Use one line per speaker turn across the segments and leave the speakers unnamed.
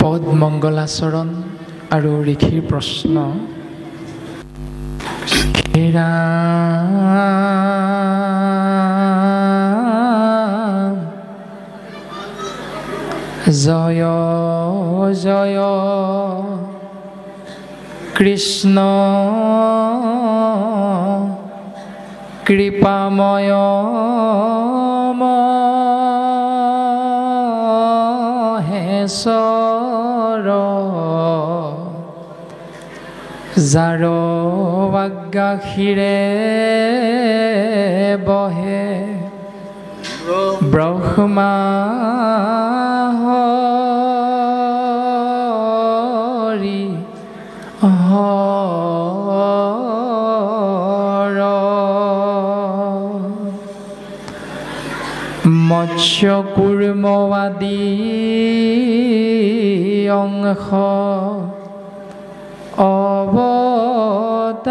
পদ মংগলাচৰণ আৰু ঋষিৰ প্ৰশ্ন। জয় জয় কৃষ্ণ কৃপাময় মহেশ্বৰ যাৰ আজ্ঞাশিৰে বহে ব্ৰহ্মা হৰি হৰ মৎস্য কুৰ্ম আদি অংশ অৱতাৰ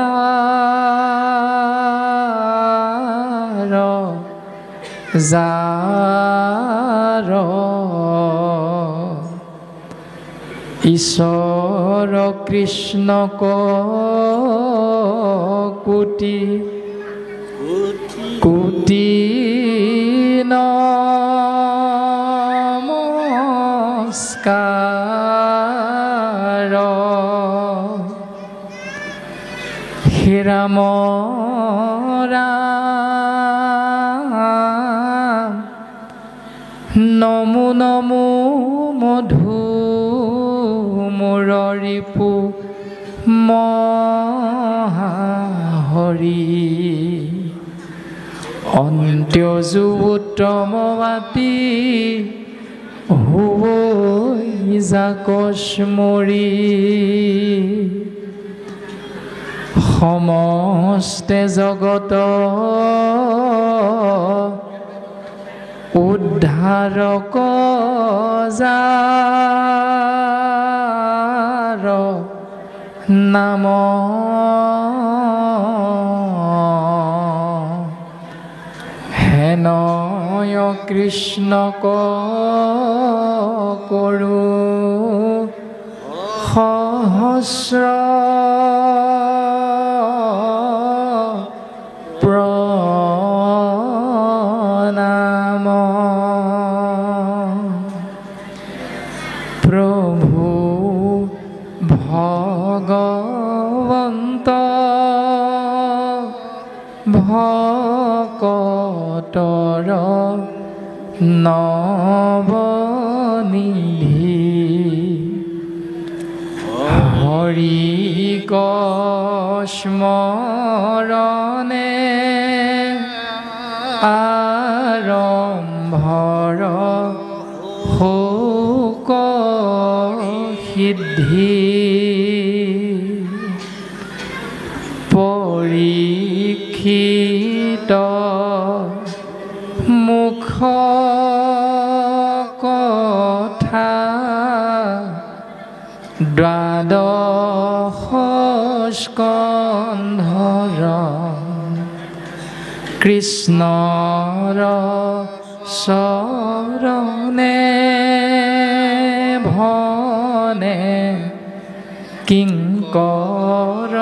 যাৰ ঈশ্বৰ কৃষ্ণক কোটি কোটি নমস্কাৰ। হে ৰাম ৰাম নমো নমো মধু মুৰৰিপু মহাহৰি অন্ত্যযুতমবাতি হৈ জাকস্মৰি সমস্তে জগত উদ্ধাৰক যাৰ নাম হেনয় কৃষ্ণক কৰো সহস্ৰ প্ৰণাম। প্ৰভু ভগৱন্ত ভকতৰ নৱনিধি হৰিক স্মৰণে আৰম্ভৰ শোক সিদ্ধি পৰীক্ষিত মুখ কথা দ্বাদশ স্কন্ধৰ কৃষ্ণৰ চৰণে ভনে কিংকৰ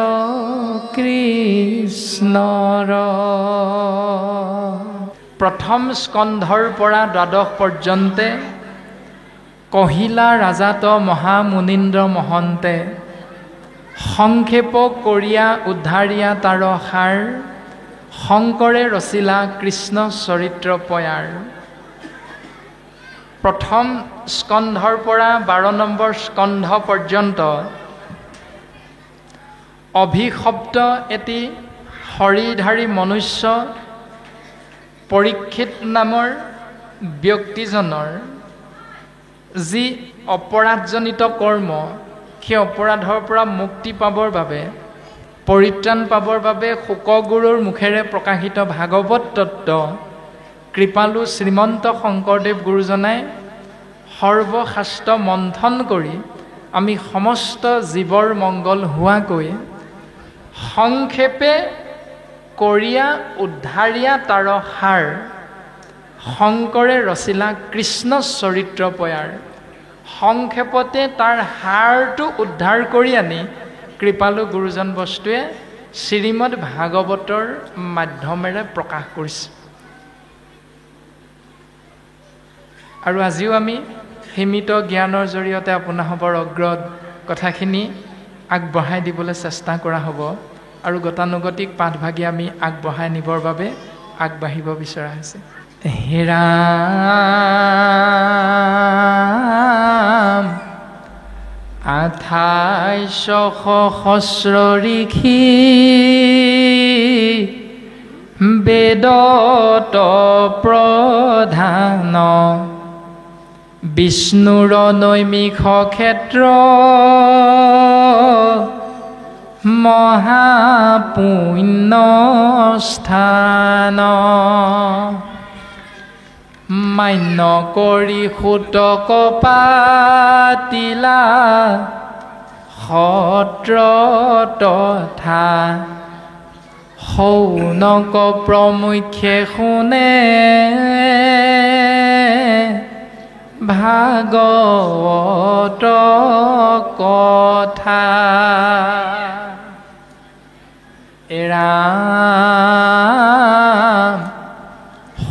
কৃষ্ণৰ। প্ৰথম স্কন্ধৰ পৰা দ্বাদশ পৰ্যন্তে কহিলা ৰাজাত মহামুনীন্দ্ৰ মহন্তে সংক্ষেপ কৰিয়া উদ্ধাৰিয়া তাৰ সাৰ শংকৰে ৰচিলা কৃষ্ণ চৰিত্ৰ পয়াৰ। প্ৰথম স্কন্ধৰ পৰা 12 নম্বৰ স্কন্ধ পৰ্যন্ত অভিশপ্ত এটি হৰিধাৰী মনুষ্য পৰীক্ষিত নামৰ ব্যক্তিজনৰ যি অপৰাধজনিত কৰ্ম, সেই অপৰাধৰ পৰা মুক্তি পাবৰ বাবে, পৰিত্ৰাণ পাবৰ বাবে শোকগুৰুৰ মুখেৰে প্ৰকাশিত ভাগৱত তত্ত্ব কৃপালু শ্ৰীমন্ত শংকৰদেৱ গুৰুজনাই সৰ্বশাস্ত্ৰ মন্থন কৰি আমি সমস্ত জীৱৰ মংগল হোৱাকৈ সংক্ষেপে কৰিয়া উদ্ধাৰিয়া তাৰ সাৰ শংকৰে ৰচিলা কৃষ্ণ চৰিত্ৰ পয়াৰ। সংক্ষেপতে তাৰ সাৰটো উদ্ধাৰ কৰি আনি কৃপালু গুৰুজন বস্তুৱে শ্ৰীমদ ভাগৱতৰ মাধ্যমেৰে প্ৰকাশ কৰিছে। আৰু আজিও আমি সীমিত জ্ঞানৰ জৰিয়তে আপোনাসৱৰ অগ্ৰত কথাখিনি আগবঢ়াই দিবলৈ চেষ্টা কৰা হ'ব আৰু গতানুগতিক পাঠভাগি আমি আগবঢ়াই নিবৰ বাবে আগবাঢ়িব বিচৰা হৈছে। হে ৰাম 2800 সহস্ৰ ঋষি বেদত প্ৰধান বিষ্ণুৰ নৈমিষ ক্ষেত্ৰ মহাপুণ্য স্থান মান্য কৰি সুতক পাতিলা সত্ৰ তথা সৌনক প্ৰমুখ্যে শুনে ভাগৱত কথা। ৰাম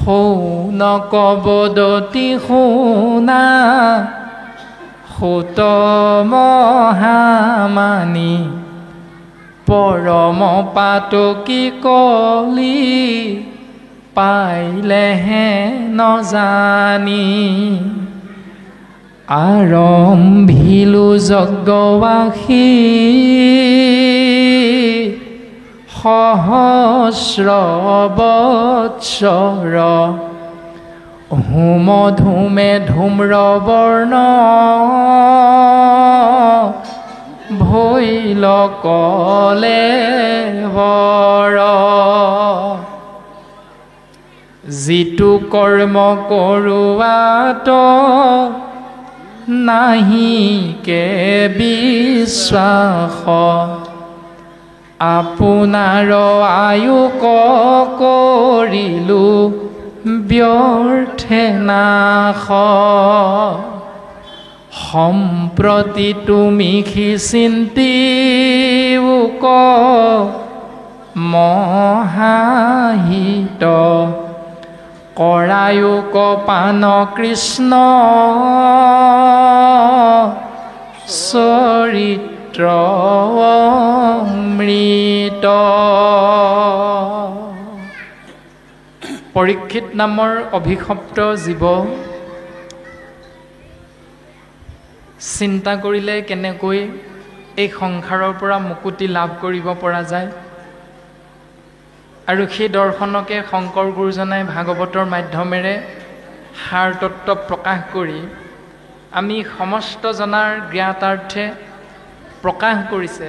সৌনক বদতি শুনা সুত মহামানী পৰম পাতকী কলি পাইলেহে নজানি আৰম্ভিলো যজ্ঞবাসী সহস্ৰ বৎসৰ হোম ধূমে ধূম্ৰ বৰ্ণ ভৈল কলে বৰ যিটো কৰ্ম কৰোৱাত নাহিকে বিশ্বাস আপোনাৰ আয়ু কৰিলো ব্যৰ্থে নাশ সম্প্ৰতি তুমি চিন্তি মহাহিত কৰায়ুক পান কৃষ্ণ চৰিত্ৰ অমৃত। পৰীক্ষিত নামৰ অভিশপ্ত জীৱ চিন্তা কৰিলে কেনেকৈ এই সংসাৰৰ পৰা মুকুতি লাভ কৰিব পৰা যায় আৰু সেই দৰ্শনকে শংকৰ গুৰুজনাই ভাগৱতৰ মাধ্যমেৰে সাৰ তত্ত্ব প্ৰকাশ কৰি আমি সমস্ত জনাৰ জ্ঞাতাৰ্থে প্ৰকাশ কৰিছে।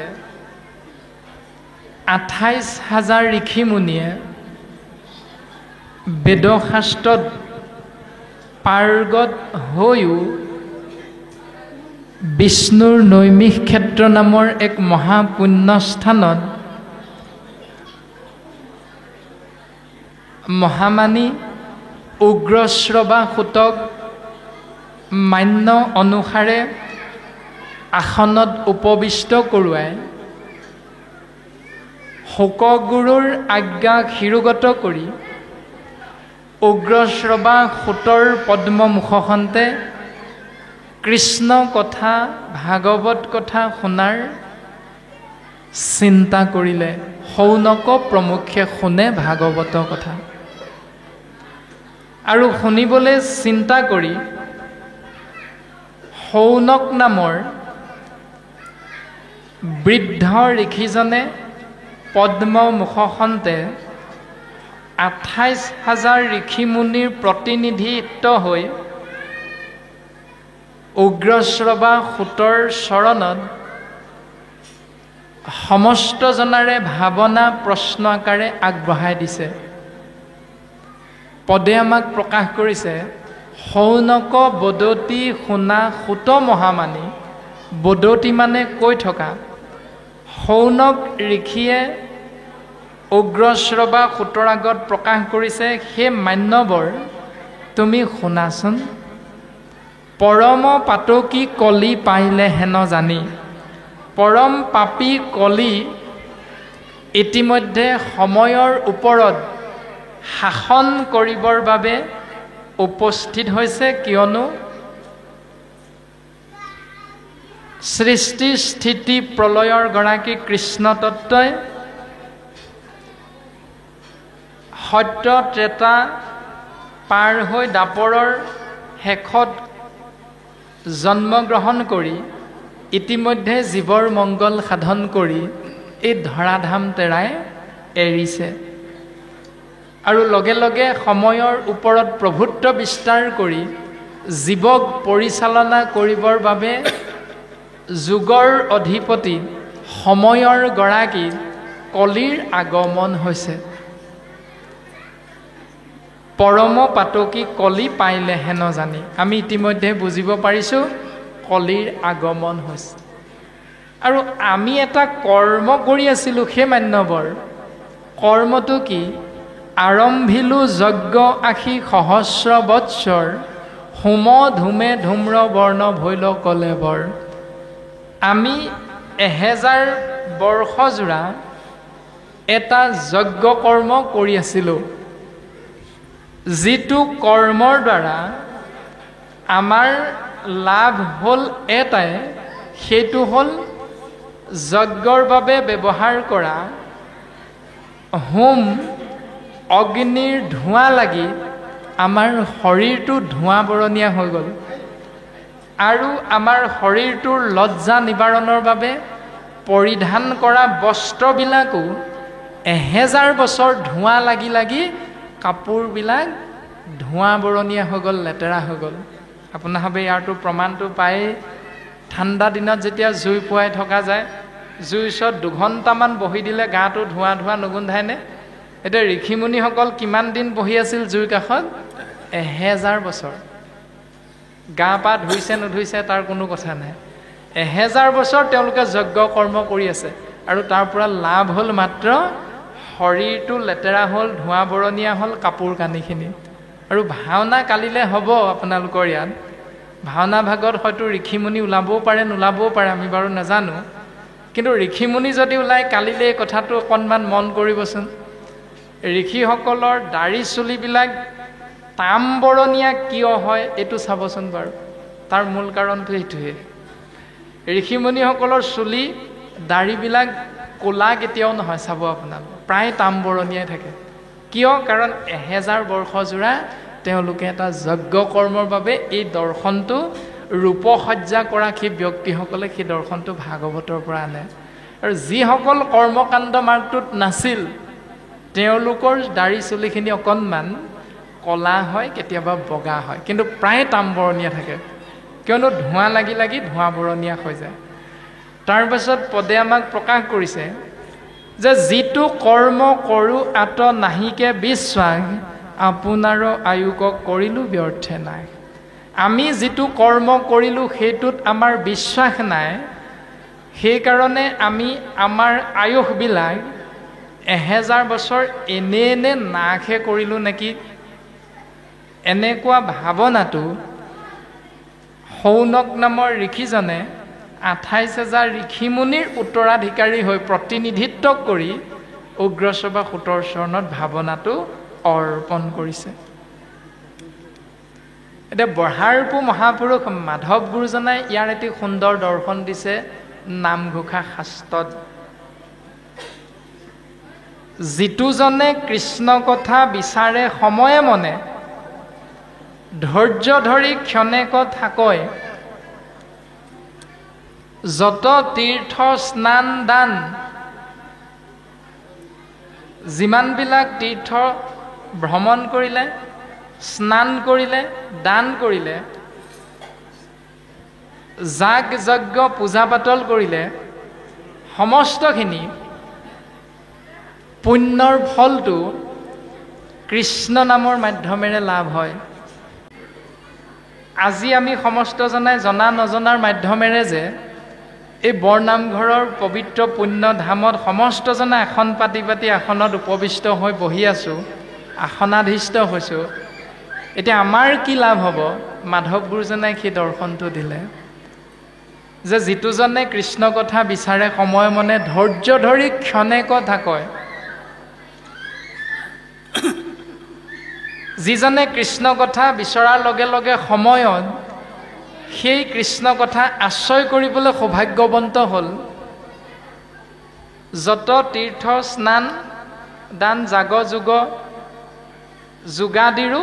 28,000 ঋষি মুনিয়ে বেদশাস্ত্ৰত পাৰ্গত হৈও বিষ্ণুৰ নৈমিষ ক্ষেত্ৰ নামৰ এক মহাপুণ্যস্থানত মহামানী উগ্ৰশ্ৰৱা সুতক মান্য অনুসাৰে আসনত উপবিষ্ট কৰোৱাই শোকগুৰুৰ আজ্ঞা শিৰোগত কৰি উগ্ৰশ্ৰৱা সুতৰ পদ্মমুখখনতে কৃষ্ণ কথা ভাগৱত কথা শুনাৰ চিন্তা কৰিলে। সৌনক প্ৰমুখ্যে শুনে ভাগৱত কথা আৰু শুনিবলৈ চিন্তা কৰি সৌনক নামৰ বৃদ্ধ ঋষিজনে পদ্মমুখখনতে 28,000 ঋষি মুনিৰ প্ৰতিনিধিত্ব হৈ উগ্ৰশ্ৰৱা সুতৰ চৰণত সমস্ত জনাৰে ভাৱনা প্ৰশ্ন আকাৰে আগবঢ়াই দিছে। পদে আমাক প্ৰকাশ কৰিছে সৌনক বদতি শুনা সুত মহামানী। বদতি মানে কৈ থকা, সৌনক ঋষিয়ে উগ্ৰশ্ৰৱা সুতৰ আগত প্ৰকাশ কৰিছে, সেই মান্যবৰ তুমি শুনাচোন। পৰম পাতকী কলি পাইলে হেন জানি। পৰম পাপী কলি ইতিমধ্যে সময়ৰ ওপৰত শাসন কৰিবৰ বাবে উপস্থিত হৈছে, কিয়নো সৃষ্টি স্থিতি প্ৰলয়ৰ গৰাকী কৃষ্ণ তত্ত্বই সত্য ত্ৰেতা পাৰ হৈ দাপৰৰ শেষত জন্মগ্ৰহণ কৰি ইতিমধ্যে জীৱৰ মংগল সাধন কৰি এই ধৰাধাম তেৰাই এৰিছে আৰু লগে লগে সময়ৰ ওপৰত প্ৰভুত্ব বিস্তাৰ কৰি জীৱক পৰিচালনা কৰিবৰ বাবে যুগৰ অধিপতি সময়ৰ গৰাকী কলিৰ আগমন হৈছে। পৰম পাতকী কলি পাইলে হেন জানি। আমি ইতিমধ্যে বুজিব পাৰিছোঁ কলিৰ আগমন হৈছে। আৰু আমি এটা কৰ্ম কৰি আছিলোঁ, সেই মান্যবৰ কৰ্মটো কি? আৰম্ভিলো যজ্ঞ আশী সহস্ৰ বৎসৰ, হোম ধূমে ধূম্ৰ বৰ্ণ ভৈল কলেবৰ। আমি 1000 বৰ্ষজোৰা এটা যজ্ঞ কৰ্ম কৰি আছিলোঁ, যিটো কৰ্মৰ দ্বাৰা আমাৰ লাভ হ'ল এটাই, সেইটো হ'ল যজ্ঞৰ বাবে ব্যৱহাৰ কৰা হোম অগ্নিৰ ধোঁৱা লাগি আমাৰ শৰীৰটো ধোঁৱা বৰণীয়া হৈ গ'ল। আৰু আমাৰ শৰীৰটোৰ লজ্জা নিবাৰণৰ বাবে পৰিধান কৰা বস্ত্ৰবিলাকো 1000 বছৰ ধোঁৱা লাগি লাগি কাপোৰবিলাক ধোঁৱা বৰণীয়া হৈ গ'ল, লেতেৰা হৈ গ'ল। আপোনাৰভাৱে ইয়াৰতো প্ৰমাণটো পায়েই। ঠাণ্ডা দিনত যেতিয়া জুই পুৱাই থকা যায়, জুইৰ ওচৰত 2 ঘণ্টামান বহি দিলে গাটো ধোঁৱা ধোঁৱা নুগোন্ধায়নে? এতিয়া ঋষিমুনিসকল কিমান দিন বহি আছিল জুইৰ কাষত? 1000 বছৰ। গা পা ধুইছে নুধুইছে তাৰ কোনো কথা নাই। 1000 বছৰ তেওঁলোকে যজ্ঞ কৰ্ম কৰি আছে, আৰু তাৰ পৰা লাভ হ'ল মাত্ৰ শৰীৰটো লেতেৰা হ'ল, ধোঁৱা বৰণীয়া হ'ল কাপোৰ কানিখিনি। আৰু ভাওনা কালিলৈ হ'ব আপোনালোকৰ ইয়াত। ভাওনা ভাগত হয়তো ঋষিমুনি ওলাবও পাৰে নোলাবও পাৰে, আমি বাৰু নাজানো। কিন্তু ঋষিমুনি যদি ওলাই কালিলৈ এই কথাটো অকণমান মন কৰিবচোন। ঋষিসকলৰ দাড়ি চুলিবিলাক তাম বৰণীয়া কিয় হয় এইটো চাবচোন বাৰু। তাৰ মূল কাৰণটো এইটোৱে। ঋষিমুনিসকলৰ চুলি দাড়িবিলাক ক'লা কেতিয়াও নহয়, চাব আপোনালোক, প্ৰায় তাম বৰণীয়াই থাকে। কিয়? কাৰণ 1000 বৰ্ষজোৰা তেওঁলোকে এটা যজ্ঞ কৰ্মৰ বাবে এই দৰ্শনটো ৰূপসজ্জা কৰা সেই ব্যক্তিসকলে সেই দৰ্শনটো ভাগৱতৰ পৰা আনে। আৰু যিসকল কৰ্মকাণ্ড মাৰ্গটোত নাছিল, তেওঁলোকৰ দাড়ি চুলিখিনি অকণমান ক'লা হয়, কেতিয়াবা বগা হয়, কিন্তু প্ৰায় তাম বৰণীয়া থাকে, কিয়নো ধোঁৱা লাগি লাগি ধোঁৱা বৰণীয়া হৈ যায়। তাৰপাছত পদে আমাক প্ৰকাশ কৰিছে যে যিটো কৰ্ম কৰোঁ আত নাহিকে বিশ্বাস, আপোনাৰো আয়ুকক কৰিলোঁ ব্যৰ্থে নাই। আমি যিটো কৰ্ম কৰিলোঁ সেইটোত আমাৰ বিশ্বাস নাই, সেইকাৰণে আমি আমাৰ আয়ুসবিলাক 1000 বছৰ এনে এনে নাশে কৰিলোঁ নেকি, এনেকুৱা ভাৱনাটো সৌনক নামৰ ঋষিজনে 28000 ঋষিমুনিৰ উত্তৰাধিকাৰী হৈ প্ৰতিনিধিত্ব কৰি উগ্ৰশ্ৰৱা 17 চৰণত ভাৱনাটো অৰ্পণ কৰিছে। এতিয়া বঢ়াৰপু মহাপুৰুষ মাধৱ গুৰুজনাই ইয়াৰ এটি সুন্দৰ দৰ্শন দিছে নামঘোষা শাস্ত্ৰত। যিটোজনে কৃষ্ণ কথা বিচাৰে সময়ে মনে, ধৈৰ্য ধৰি ক্ষণেক থাকয়, যত তীৰ্থ স্নান দান, যিমানবিলাক তীৰ্থ ভ্ৰমণ কৰিলে, স্নান কৰিলে, দান কৰিলে, যাগ যজ্ঞ পূজা পাতল কৰিলে, সমস্তখিনি পুণ্যৰ ফলটো কৃষ্ণ নামৰ মাধ্যমেৰে লাভ হয়। আজি আমি সমস্তজনাই জনা নজনাৰ মাধ্যমেৰে যে এই বৰনামঘৰৰ পবিত্ৰ পুণ্য ধামত সমস্তজনে আসন পাতি পাতি আসনত উপবিষ্ট হৈ বহি আছোঁ, আসনাধীষ্ঠ হৈছোঁ, এতিয়া আমাৰ কি লাভ হ'ব? মাধৱ গুৰুজনাই সেই দৰ্শনটো দিলে যে যিটোজনে কৃষ্ণ কথা বিচাৰে সময় মনে ধৈৰ্য ধৰি ক্ষণেক থাকয়, যিজনে কৃষ্ণ কথা বিচৰাৰ লগে লগে সময়ত সেই কৃষ্ণ কথা আশ্ৰয় কৰিবলৈ সৌভাগ্যৱন্ত হ'ল, যত তীৰ্থ স্নান দান জাগ যুগ যোগাদিৰো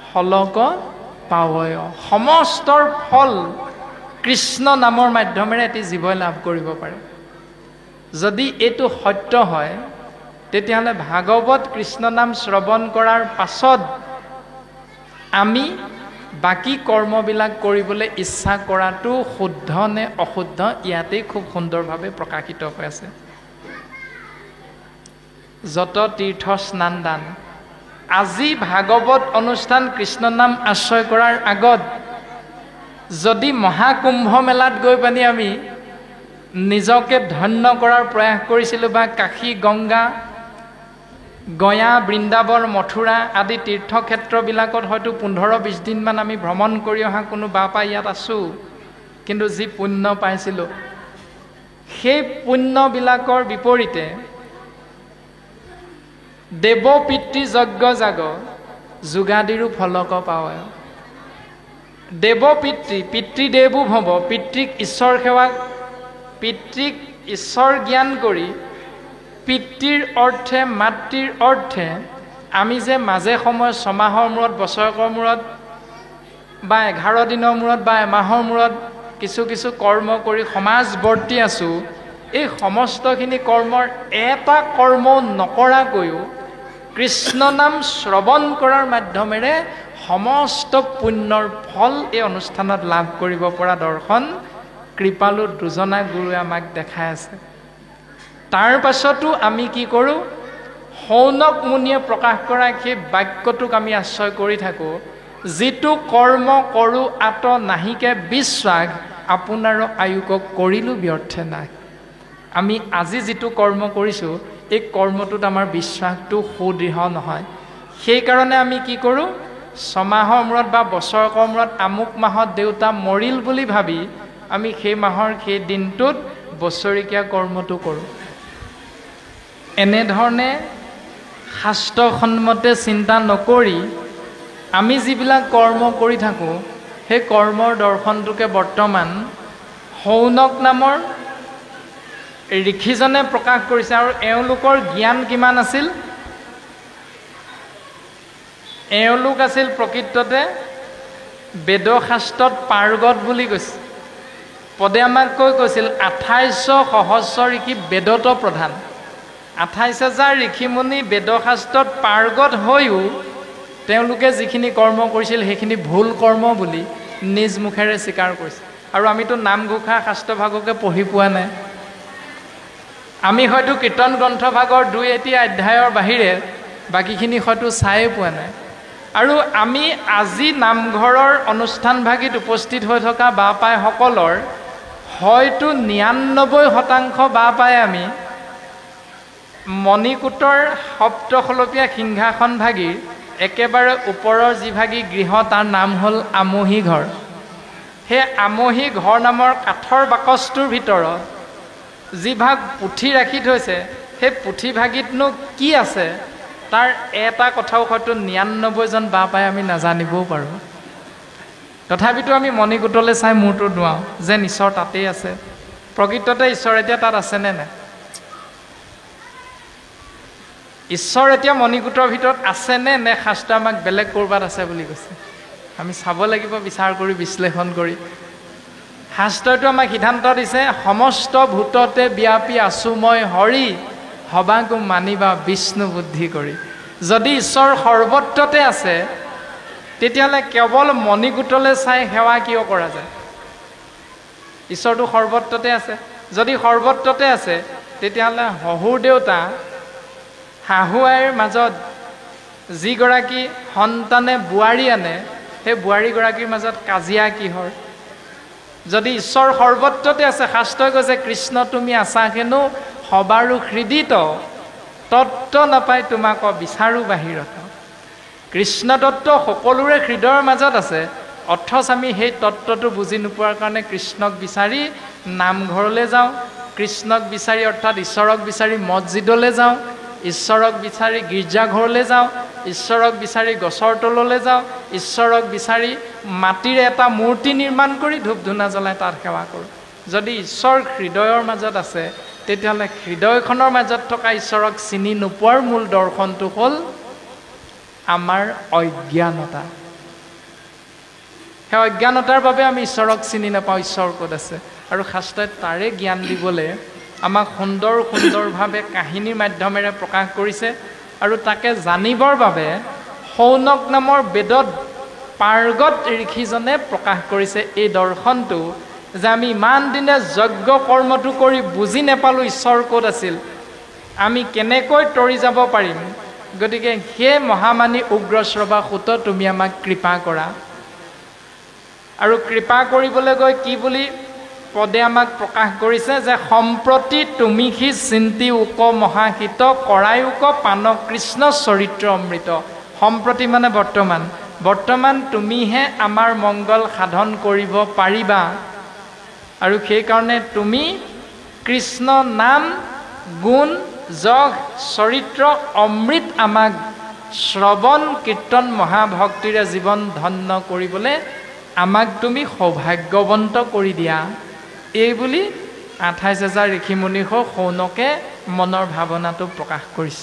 ফলক পাৱয়। সমস্তৰ ফল কৃষ্ণ নামৰ মাধ্যমেৰে এটি জীৱই লাভ কৰিব পাৰে। যদি এইটো সত্য হয় তেতিয়াহ'লে ভাগৱত কৃষ্ণ নাম শ্ৰৱণ কৰাৰ পাছত আমি বাকী কৰ্মবিলাক কৰিবলৈ ইচ্ছা কৰাটো শুদ্ধ নে অশুদ্ধ, ইয়াতেই খুব সুন্দৰভাৱে প্ৰকাশিত হৈ আছে। যত তীৰ্থ স্নান দান, আজি ভাগৱত অনুষ্ঠান কৃষ্ণ নাম আশ্ৰয় কৰাৰ আগত যদি মহাকুম্ভ মেলাত গৈ পানি আমি নিজকে ধন্য কৰাৰ প্ৰয়াস কৰিছিলোঁ বা কাশী গংগা গয়া বৃন্দাবন মথুৰা আদি তীৰ্থক্ষেত্ৰবিলাকত হয়তো 15-20 দিনমান আমি ভ্ৰমণ কৰি অহা কোনো বাপা ইয়াত আছোঁ, কিন্তু যি পুণ্য পাইছিলোঁ সেই পুণ্যবিলাকৰ বিপৰীতে দেৱ পিতৃ যজ্ঞ জাগ যোগাদিৰো ফলক পাৱয়। দেৱ পিতৃদেৱো ভৱ, পিতৃক ঈশ্বৰ সেৱা, পিতৃক ঈশ্বৰ জ্ঞান কৰি পিতৃৰ অৰ্থে মাতৃৰ অৰ্থে আমি যে মাজে সময় ছমাহৰ মূৰত বছৰেকৰ মূৰত বা 11 দিনৰ মূৰত বা এমাহৰ মূৰত কিছু কিছু কৰ্ম কৰি সমাজ বৰ্তি আছোঁ, এই সমস্তখিনি কৰ্মৰ এটা কৰ্ম নকৰাকৈও কৃষ্ণ নাম শ্ৰৱণ কৰাৰ মাধ্যমেৰে সমস্ত পুণ্যৰ ফল এই অনুষ্ঠানত লাভ কৰিব পৰা দৰ্শন কৃপালু দুজনা গুৰুৱে আমাক দেখাই আছে। তাৰ পাছতো আমি কি কৰোঁ? শৌনক মুনিয়ে প্ৰকাশ কৰা সেই বাক্যটোক আমি আশ্ৰয় কৰি থাকোঁ, যিটো কৰ্ম কৰোঁ আত নাহিকে বিশ্বাস, আপোনাৰো আয়ুকক কৰিলোঁ ব্যৰ্থে নাই। আমি আজি যিটো কৰ্ম কৰিছোঁ এই কৰ্মটোত আমাৰ বিশ্বাসটো সুদৃঢ় নহয়। সেইকাৰণে আমি কি কৰোঁ? ছমাহৰ মূৰত বা বছৰেকৰ মূৰত আমুক মাহত দেউতা মৰিল বুলি ভাবি আমি সেই মাহৰ সেই দিনটোত বছৰেকীয়া কৰ্মটো কৰোঁ। এনেধৰণে শাস্ত্ৰসন্মতে চিন্তা নকৰি আমি যিবিলাক কৰ্ম কৰি থাকোঁ সেই কৰ্মৰ দৰ্শনটোকে বৰ্তমান শৌনক নামৰ ঋষিজনে প্ৰকাশ কৰিছে। আৰু এওঁলোকৰ জ্ঞান কিমান আছিল? এওঁলোক আছিল প্ৰকৃততে বেদশাস্ত্ৰত পাৰ্গত বুলি কৈছে। পদে আমাক কৈছিল 2800 সহস্ৰ ঋষি বেদত প্ৰধান। 28,000 ঋষিমুনি বেদশাস্ত্ৰত পাৰ্গত হৈও তেওঁলোকে যিখিনি কৰ্ম কৰিছিল সেইখিনি ভুল কৰ্ম বুলি নিজ মুখেৰে স্বীকাৰ কৰিছে। আৰু আমিতো নামঘোষা শাস্ত্ৰভাগকে পঢ়ি পোৱা নাই। আমি হয়তো কীৰ্তন গ্ৰন্থভাগৰ 2-3 অধ্যায়ৰ বাহিৰে বাকীখিনি হয়তো চায়ে পোৱা নাই। আৰু আমি আজি নামঘৰৰ অনুষ্ঠানভাগিত উপস্থিত হৈ থকা বাপাইসকলৰ হয়তো 99% বাপাই আমি মণিকূটৰ সপ্তশলপীয়া সিংহাসন ভাগিৰ একেবাৰে ওপৰৰ যিভাগি গৃহ তাৰ নাম হ'ল আমহি ঘৰ। সেই আমহি ঘৰ নামৰ কাঠৰ বাকচটোৰ ভিতৰত যিভাগ পুথি ৰাখি থৈছে সেই পুথিভাগিতনো কি আছে তাৰ এটা কথাও হয়তো 99জন বাপাই আমি নাজানিবও পাৰোঁ। তথাপিতো আমি মণিকূটলৈ চাই মূৰটো দুৱাওঁ যেন ঈশ্বৰ তাতেই আছে। প্ৰকৃততে ঈশ্বৰ এতিয়া তাত আছেনে নাই? ঈশ্বৰ এতিয়া মণিকূটৰ ভিতৰত আছেনে নে শাস্ত্ৰ আমাক বেলেগ ক'ৰবাত আছে বুলি কৈছে? আমি চাব লাগিব, বিচাৰ কৰি বিশ্লেষণ কৰি। শাস্ত্ৰটো আমাক সিদ্ধান্ত দিছে, সমস্ত ভূততে ব্যাপী আছোঁ মই হৰি, সবাকো মানিবা বিষ্ণু বুদ্ধি কৰি। যদি ঈশ্বৰ সৰ্বত্ৰতে আছে তেতিয়াহ'লে কেৱল মণিকূটলৈ চাই সেৱা কিয় কৰা যায়? ঈশ্বৰটো সৰ্বত্ৰতে আছে। যদি সৰ্বত্ৰতে আছে তেতিয়াহ'লে শহুৰ দেউতা শাহু আইৰ মাজত যিগৰাকী সন্তানে বোৱাৰী আনে সেই বোৱাৰীগৰাকীৰ মাজত কাজিয়া কিহৰ? যদি ঈশ্বৰ সৰ্বত্ৰতে আছে, শাস্ত্ৰই কৈছে কৃষ্ণ তুমি আছা হেনো সবাৰো হৃদিত, তত্ত্ব নাপাই তোমাক বিচাৰো বাহিৰত। কৃষ্ণ তত্ত্ব সকলোৰে হৃদয়ৰ মাজত আছে, অথচ আমি সেই তত্ত্বটো বুজি নোপোৱাৰ কাৰণে কৃষ্ণক বিচাৰি নামঘৰলৈ যাওঁ, কৃষ্ণক বিচাৰি অৰ্থাৎ ঈশ্বৰক বিচাৰি মছজিদলৈ যাওঁ, ঈশ্বৰক বিচাৰি গীৰ্জাঘৰলৈ যাওঁ, ঈশ্বৰক বিচাৰি গছৰ তললৈ যাওঁ, ঈশ্বৰক বিচাৰি মাটিৰে এটা মূৰ্তি নিৰ্মাণ কৰি ধূপ ধূনা জ্বলাই তাত সেৱা কৰোঁ। যদি ঈশ্বৰ হৃদয়ৰ মাজত আছে, তেতিয়াহ'লে হৃদয়খনৰ মাজত থকা ঈশ্বৰক চিনি নোপোৱাৰ মূল দৰ্শনটো হ'ল আমাৰ অজ্ঞানতা। সেই অজ্ঞানতাৰ বাবে আমি ঈশ্বৰক চিনি নাপাওঁ, ঈশ্বৰ ক'ত আছে। আৰু শাস্ত্ৰই তাৰে জ্ঞান দিবলৈ আমাক সুন্দৰ সুন্দৰভাৱে কাহিনীৰ মাধ্যমেৰে প্ৰকাশ কৰিছে। আৰু তাকে জানিবৰ বাবে শৌনক নামৰ বেদত পাৰ্গত ঋষিজনে প্ৰকাশ কৰিছে এই দৰ্শনটো, যে আমি ইমান দিনে যজ্ঞ কৰ্মটো কৰি বুজি নাপালোঁ ঈশ্বৰ ক'ত আছিল, আমি কেনেকৈ তৰি যাব পাৰিম। গতিকে সেই মহামানী উগ্ৰশ্ৰৱা সুত তুমি আমাক কৃপা কৰা। আৰু কৃপা কৰিবলৈ গৈ কি বুলি পদে আমাক প্ৰকাশ কৰিছে, যে সম্প্ৰতি তুমি সি চিন্তি উক মহাহিত কৰাই উক পান কৃষ্ণ চৰিত্ৰ অমৃত। সম্প্ৰতি মানে বৰ্তমান, বৰ্তমান তুমিহে আমাৰ মংগল সাধন কৰিব পাৰিবা। আৰু সেইকাৰণে তুমি কৃষ্ণ নাম গুণ যশ চৰিত্ৰ অমৃত আমাক শ্ৰৱণ কীৰ্তন মহাভক্তিৰে জীৱন ধন্য কৰিবলৈ আমাক তুমি সৌভাগ্যৱন্ত কৰি দিয়া। এই বুলি 28,000 ঋষিমুনিৰ শৌনকে মনৰ ভাৱনাটো প্ৰকাশ কৰিছে।